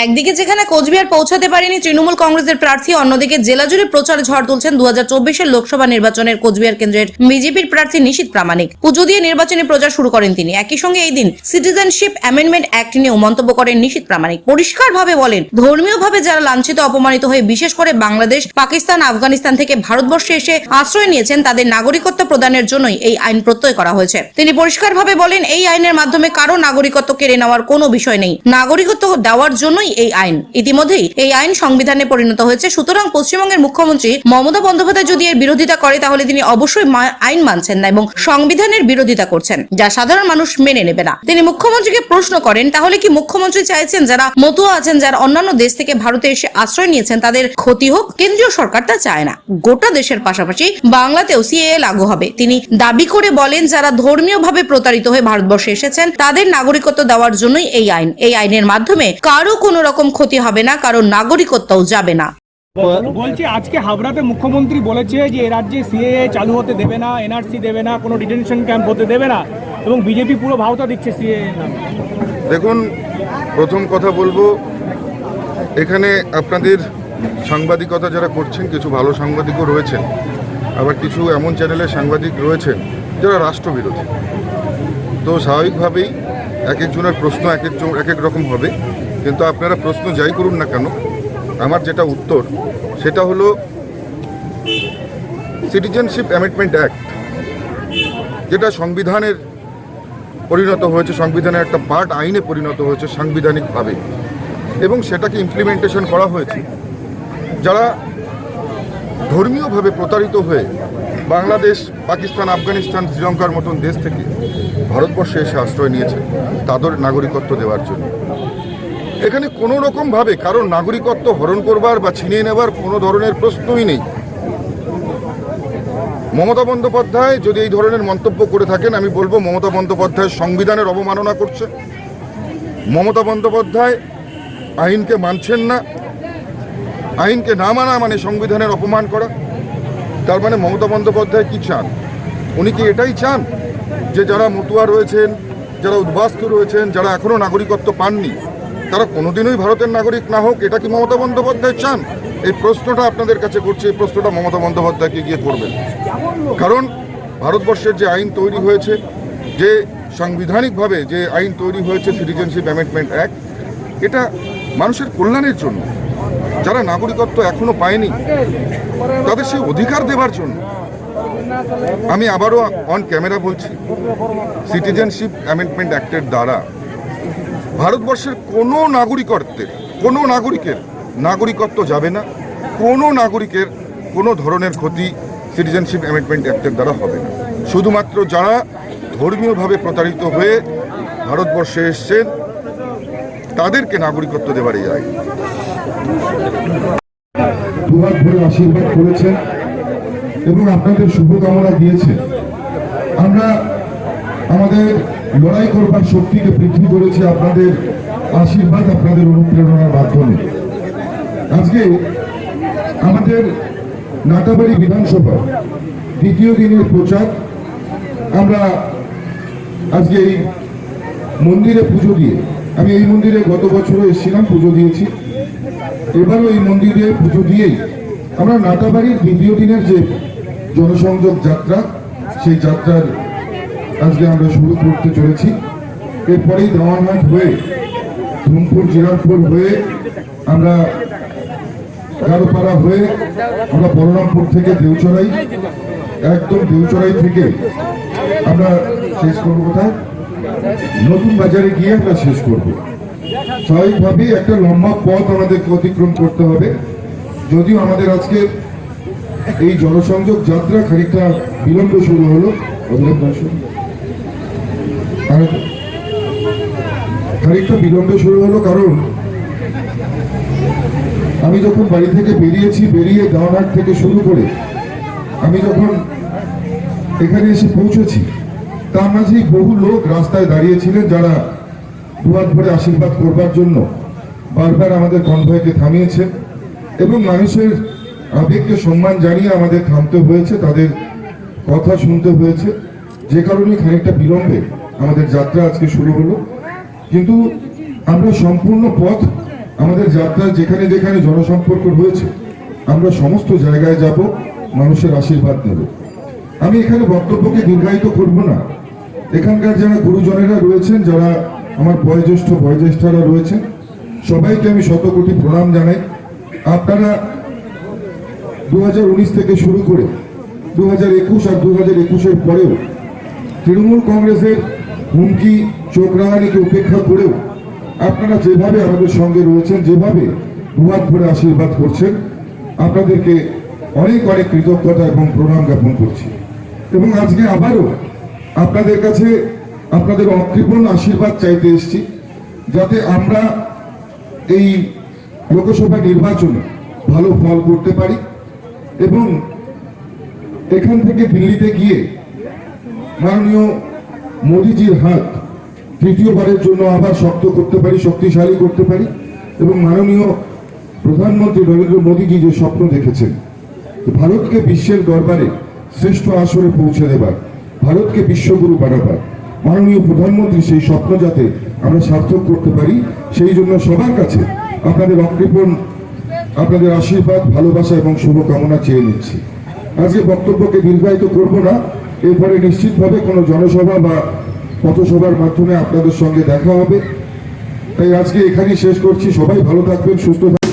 একদিকে যেখানে কোচবিহার পৌঁছাতে পারেনি তৃণমূল কংগ্রেসের প্রার্থী, অন্যদিকে জেলা জুড়ে প্রচার ঝড় তুলছেন 2024 লোকসভা নির্বাচনের কোচবিহার কেন্দ্রের বিজেপির প্রার্থী নিশীথ প্রামাণিক। পুজো দিয়ে নির্বাচনী প্রচার শুরু করেন তিনি। একই সঙ্গে এই দিন সিটিজেনশিপ অ্যামেন্ডমেন্ট অ্যাক্ট নিয়েও মন্তব্য করেন নিশীথ প্রামাণিক। পরিষ্কারভাবে বলেন, ধর্মীয়ভাবে যারা লাঞ্ছিত অপমানিত হয়ে বিশেষ করে বাংলাদেশ, পাকিস্তান, আফগানিস্তান থেকে ভারতবর্ষে এসে আশ্রয় নিয়েছেন, তাদের নাগরিকত্ব প্রদানের জন্যই এই আইন প্রত্যয় করা হয়েছে। তিনি পরিষ্কারভাবে বলেন, এই আইনের মাধ্যমে কারো নাগরিকত্ব কেড়ে নেওয়ার কোনো বিষয় নেই, নাগরিকত্ব দেওয়ার জন্যই এই আইন। ইতিমধ্যেই এই আইন সংবিধানে পরিণত হয়েছে। সুতরাং পশ্চিমবঙ্গের মুখ্যমন্ত্রী মমতা বন্দ্যোপাধ্যায় যদি এর বিরোধিতা করে, তাহলে তিনি অবশ্যই আইন মানছেন না এবং সংবিধানের বিরোধিতা করছেন, যা সাধারণ মানুষ মেনে নেবে না। তিনি মুখ্যমন্ত্রীকে প্রশ্ন করেন, তাহলে কি মুখ্যমন্ত্রী চাইছেন যারা মতুয়া আছেন, যারা অন্যান্য দেশ থেকে ভারতে এসে আশ্রয় নিয়েছেন, তাদের ক্ষতি হোক? কেন্দ্রীয় সরকার তা চায় না। গোটা দেশের পাশাপাশি বাংলাতেও সিএএ লাগু হবে। তিনি দাবি করে বলেন, যারা ধর্মীয়ভাবে প্রতারিত হয়ে ভারতবর্ষে এসেছেন, তাদের নাগরিকত্ব দেওয়ার জন্যই এই আইন। এই আইনের মাধ্যমে কারো কোনো রকম ক্ষতি হবে না, কারণ নাগরিকত্বও যাবে না। বলছি, আজকে হাবড়াতে মুখ্যমন্ত্রী বলেছে যে এ রাজ্যে সিএএ চালু হতে দেবে না, এনআরসি দেবে না, কোনো ডিটেনশন ক্যাম্প হতে দেবে না, এবং বিজেপি পুরো ভাওতা দিচ্ছে সিএএ নামে। দেখুন, প্রথম কথা বলবো, এখানে আপনাদের সাংবাদিকতা যারা করছেন, কিছু ভালো সাংবাদিকও রয়েছেন, আবার কিছু এমন চ্যানেলের সাংবাদিক রয়েছেন যারা রাষ্ট্রবিরোধী। তো স্বাভাবিকভাবেই এক একজনের প্রশ্ন এক এক রকম হবে, কিন্তু আপনারা প্রশ্ন যাই করুন না কেন, আমার যেটা উত্তর সেটা হলো সিটিজেনশিপ অ্যামেন্ডমেন্ট অ্যাক্ট, যেটা সংবিধানের পরিণত হয়েছে, সংবিধানের একটা পার্ট আইনে পরিণত হয়েছে সাংবিধানিকভাবে, এবং সেটাকে ইমপ্লিমেন্টেশন করা হয়েছে। যারা ধর্মীয়ভাবে প্রতারিত হয়ে বাংলাদেশ, পাকিস্তান, আফগানিস্তান, শ্রীলঙ্কার মতন দেশ থেকে ভারতবর্ষে এসে আশ্রয় নিয়েছে, তাদের নাগরিকত্ব দেওয়ার জন্য। এখানে কোনো রকমভাবে কারোর নাগরিকত্ব হরণ করবার বা ছিনিয়ে নেবার কোনো ধরনের প্রশ্নই নেই। মমতা বন্দ্যোপাধ্যায় যদি এই ধরনের মন্তব্য করে থাকেন, আমি বলবো মমতা বন্দ্যোপাধ্যায় সংবিধানের অবমাননা করছে। মমতা বন্দ্যোপাধ্যায় আইনকে মানছেন না। আইনকে না মানা মানে সংবিধানের অপমান করা। তার মানে মমতা বন্দ্যোপাধ্যায় কি চান? উনি কি এটাই চান যে যারা মতুয়া রয়েছেন, যারা উদ্বাস্তু রয়েছেন, যারা এখনও নাগরিকত্ব পাননি, তারা কোনোদিনই ভারতের নাগরিক না হোক? এটা কি মমতা বন্দ্যোপাধ্যায় চান? এই প্রশ্নটা আপনাদের কাছে করছে, এই প্রশ্নটা মমতা বন্দ্যোপাধ্যায়কে গিয়ে করবেন। কারণ ভারতবর্ষের যে আইন তৈরি হয়েছে, যে সাংবিধানিকভাবে যে আইন তৈরি হয়েছে সিটিজেনশিপ অ্যামেন্ডমেন্ট অ্যাক্ট, এটা মানুষের কল্যাণের জন্য। যারা নাগরিকত্ব এখনো পায়নি তাদের সেই অধিকার দেওয়ার জন্য। আমি আবারও অন ক্যামেরা বলছি, সিটিজেনশিপ অ্যামেন্ডমেন্ট অ্যাক্টের দ্বারা ভারতবর্ষের কোনো নাগরিকের নাগরিকত্ব যাবে না। কোনো নাগরিকের কোনো ধরনের ক্ষতি সিটিজেনশিপ অ্যামেন্ডমেন্ট অ্যাক্টের দ্বারা হবে না। শুধুমাত্র যারা ধর্মীয়ভাবে প্রতারিত হয়ে ভারতবর্ষে এসছেন, তাদেরকে নাগরিকত্ব দেওয়ার এই আইন। দুহাত ভরে আশীর্বাদ করেছেন এবং আপনাদের শুভকামনা দিয়েছেন। আমরা আমাদের লড়াই করবার শক্তিকে বৃদ্ধি করেছি আপনাদের আশীর্বাদ, আপনাদের অনুপ্রেরণার মাধ্যমে। আজকে আমাদের নাটাবাড়ি বিধানসভা দ্বিতীয় দিনের প্রচার। আমরা আজকে এই মন্দিরে পুজো দিয়ে, আমি এই মন্দিরে গত বছরও এসেছিলাম, পুজো দিয়েছি। এবারও এই মন্দিরে পুজো দিয়েই আমরা নাটাবাড়ির দ্বিতীয় দিনের যে জনসংযোগ যাত্রা, সেই যাত্রার আজকে আমরা শুরু করতে চলেছি। এরপরেই দেওয়ানহাট হয়ে, ধুমপুর, জিরানপুর হয়ে, আমরা গারোপাড়া হয়ে, আমরা বলরামপুর থেকে দেউচড়াই, একদম দেউচড়াই থেকে আমরা শেষ করবো কোথায়? নতুন বাজারে গিয়ে আমরা শেষ করবো। স্বাভাবিকভাবেই একটা লম্বা পথ আমাদেরকে অতিক্রম করতে হবে। যদিও আমাদের আজকে এই জনসংযোগ যাত্রা খানিকটা বিলম্বে শুরু হলো, কারণ আমি যখন বাড়ি থেকে বেরিয়ে দেওয়ানহাট থেকে শুরু করে আমি যখন এখানে এসে পৌঁছেছি, তার মাঝেই বহু লোক রাস্তায় দাঁড়িয়েছিলেন, যারা দুহাত ভরে আশীর্বাদ করবার জন্য বারবার আমাদের কনভয়কে থামিয়েছেন এবং মানুষের আবেগকে সম্মান জানিয়ে আমাদের থামতে হয়েছে, তাদের কথা শুনতে হয়েছে, যে কারণে খানিকটা বিলম্বে আমাদের যাত্রা আজকে শুরু হলো। কিন্তু আমরা সম্পূর্ণ পথ আমাদের যাত্রা যেখানে যেখানে জনসম্পর্ক রয়েছে আমরা সমস্ত জায়গায় যাব, মানুষের আশীর্বাদ নেব। আমি এখানে বক্তব্যকে দীর্ঘায়িত করব না। এখানকার যারা গুরুজনেরা রয়েছেন, যারা আমার বয়োজ্যেষ্ঠরা রয়েছেন, সবাইকে আমি শতকোটি প্রণাম জানাই। আপনারা 2019 থেকে শুরু করে 2021 আর 2021-এর পরেও তৃণমূল কংগ্রেসের হুমকি চোখ রাঙানিকে উপেক্ষা করেও আপনারা যেভাবে আমাদের সঙ্গে রয়েছেন, যেভাবে দুহাত ভরে আশীর্বাদ করছেন, আপনাদেরকে অনেক অনেক কৃতজ্ঞতা এবং প্রণাম জ্ঞাপন করছি। এবং আজকে আবারও আপনাদের কাছে আপনাদের অকৃপণ আশীর্বাদ চাইতে এসেছি, যাতে আমরা এই লোকসভা নির্বাচনে ভালো ফল করতে পারি এবং এখান থেকে দিল্লিতে গিয়ে মাননীয় মোদিজির হাত তৃতীয়বারের জন্য আবার শক্ত করতে পারি, শক্তিশালী করতে পারি। এবং মাননীয় প্রধানমন্ত্রী নরেন্দ্র মোদীজি যে স্বপ্ন দেখেছেন ভারতকে বিশ্বের দরবারে শ্রেষ্ঠ আসরে পৌঁছে দেবার, ভারতকে বিশ্বগুরু বানাবার, মাননীয় প্রধানমন্ত্রী সেই স্বপ্ন যাতে আমরা সার্থক করতে পারি, সেই জন্য সবার কাছে আপনাদের অকৃপণ আপনাদের আশীর্বাদ, ভালোবাসা এবং শুভকামনা চেয়ে নিচ্ছি। আজকে বক্তব্যকে দীর্ঘায়িত করব না। এরপরে নিশ্চিতভাবে কোনো জনসভা বা পথসভার মাধ্যমে আপনাদের সঙ্গে দেখা হবে। তাই আজকে এখানেই শেষ করছি। সবাই ভালো থাকবেন, সুস্থ থাকবেন।